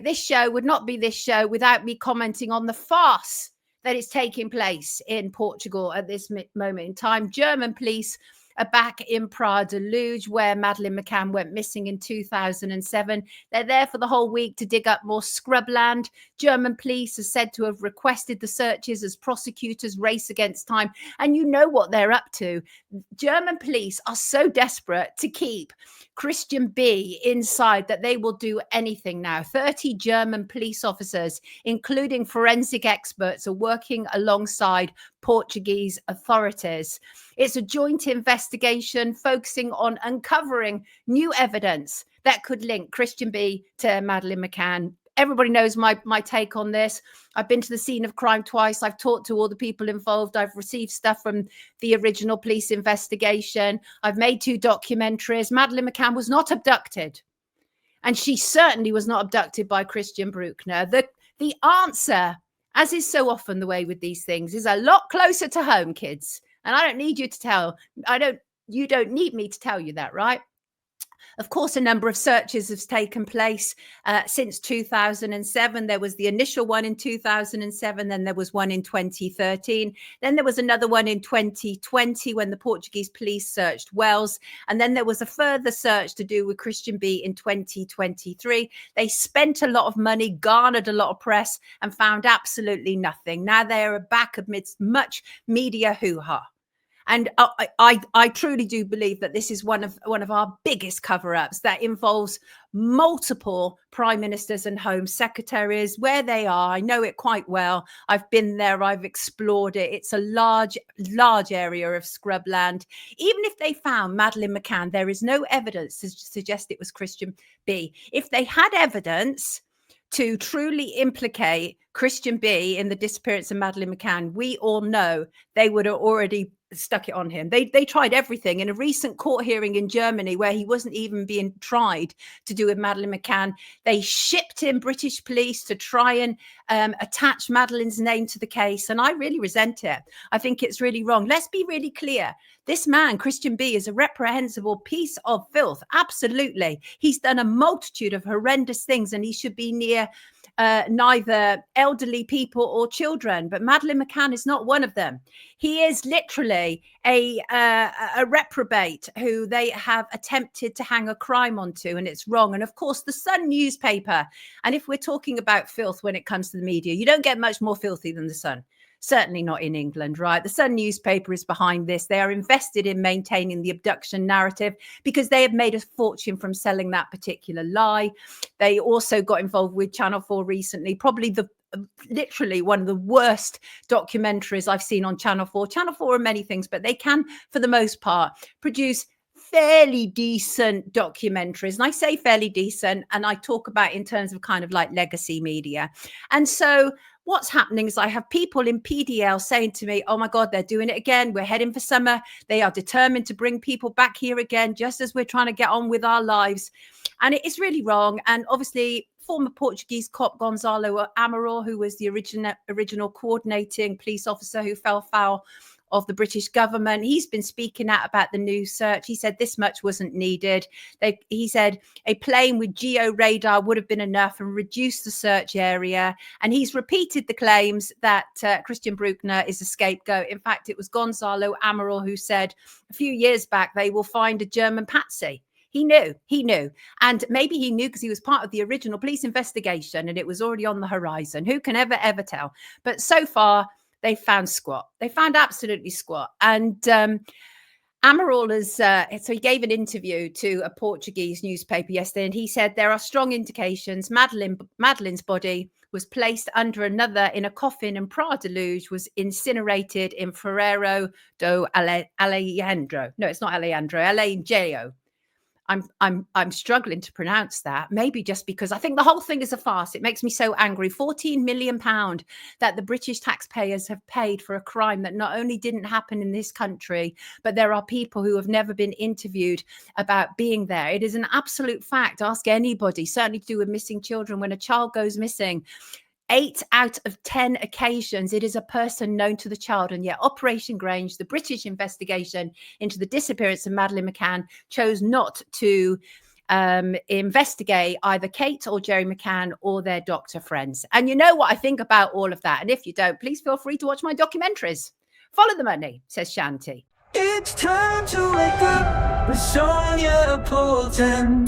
This show would not be this show without me commenting on the farce that is taking place in Portugal at this moment in time. German police are back in Prada Luge, where Madeleine McCann went missing in 2007. They're there for the whole week to dig up more scrubland. German police are said to have requested the searches as prosecutors race against time. And you know what they're up to. German police are so desperate to keep Christian B inside that they will do anything now. 30 German police officers, including forensic experts, are working alongside Portuguese authorities. It's a joint investigation focusing on uncovering new evidence that could link Christian B to Madeleine McCann. Everybody knows my take on this. I've been to the scene of crime twice. I've talked to all the people involved. I've received stuff from the original police investigation. I've made 2 documentaries. Madeleine McCann was not abducted. And she certainly was not abducted by Christian Bruckner. The answer, as is so often the way with these things, is a lot closer to home, kids. And I don't need you to tell. You don't need me to tell you that, right? Of course, a number of searches have taken place since 2007. There was the initial one in 2007. Then there was one in 2013. Then there was another one in 2020 when the Portuguese police searched Wales. And then there was a further search to do with Christian B in 2023. They spent a lot of money, garnered a lot of press, and found absolutely nothing. Now they are back amidst much media hoo-ha. And I truly do believe that this is one of our biggest cover-ups that involves multiple prime ministers and home secretaries. Where they are, I know it quite well. I've been there. I've explored it. It's a large area of scrubland. Even if they found Madeleine McCann, there is no evidence to suggest it was Christian B. If they had evidence to truly implicate Christian B in the disappearance of Madeleine McCann, we all know they would have already stuck it on him. They tried everything. In a recent court hearing in Germany where he wasn't even being tried to do with Madeleine McCann, they shipped in British police to try and attach Madeleine's name to the case. And I really resent it. I think it's really wrong. Let's be really clear. This man, Christian B, is a reprehensible piece of filth. Absolutely. He's done a multitude of horrendous things and he should be near neither elderly people or children, but Madeleine McCann is not one of them. He is literally a reprobate who they have attempted to hang a crime onto, and it's wrong. And of course, the Sun newspaper, and if we're talking about filth when it comes to the media, you don't get much more filthy than the Sun. Certainly not in England, right? The Sun newspaper is behind this. They are invested in maintaining the abduction narrative because they have made a fortune from selling that particular lie. They also got involved with Channel 4 recently, probably literally one of the worst documentaries I've seen on Channel 4. Channel 4 are many things, but they can, for the most part, produce fairly decent documentaries. And I say fairly decent, and I talk about in terms of kind of like legacy media. And so what's happening is I have people in PDL saying to me, oh my God, they're doing it again. We're heading for summer. They are determined to bring people back here again, just as we're trying to get on with our lives. And it is really wrong. And obviously, former Portuguese cop Gonzalo Amaral, who was the original coordinating police officer who fell foul of the British government, he's been speaking out about the new search. He said this much wasn't needed. He said a plane with geo radar would have been enough and reduced the search area. And he's repeated the claims that Christian Bruckner is a scapegoat. In fact, it was Gonzalo Amaral who said a few years back, they will find a German patsy. He knew. And maybe he knew because he was part of the original police investigation and it was already on the horizon. Who can ever tell? But so far, they found squat. They found absolutely squat. And Amaral is, so he gave an interview to a Portuguese newspaper yesterday, and he said there are strong indications Madeleine's body was placed under another in a coffin in Prada Luge, was incinerated in Ferreiro do Alejandro. No, it's not Alejandro, Alejandro. I'm struggling to pronounce that, maybe just because I think the whole thing is a farce. It makes me so angry. £14 million that the British taxpayers have paid for a crime that not only didn't happen in this country, but there are people who have never been interviewed about being there. It is an absolute fact. Ask anybody, certainly to do with missing children. When a child goes missing, 8 out of 10 occasions, it is a person known to the child. And yet Operation Grange, the British investigation into the disappearance of Madeleine McCann, chose not to investigate either Kate or Jerry McCann or their doctor friends. And you know what I think about all of that. And if you don't, please feel free to watch my documentaries. Follow the money, says Shanti. It's time to wake up with Sonia Poulton.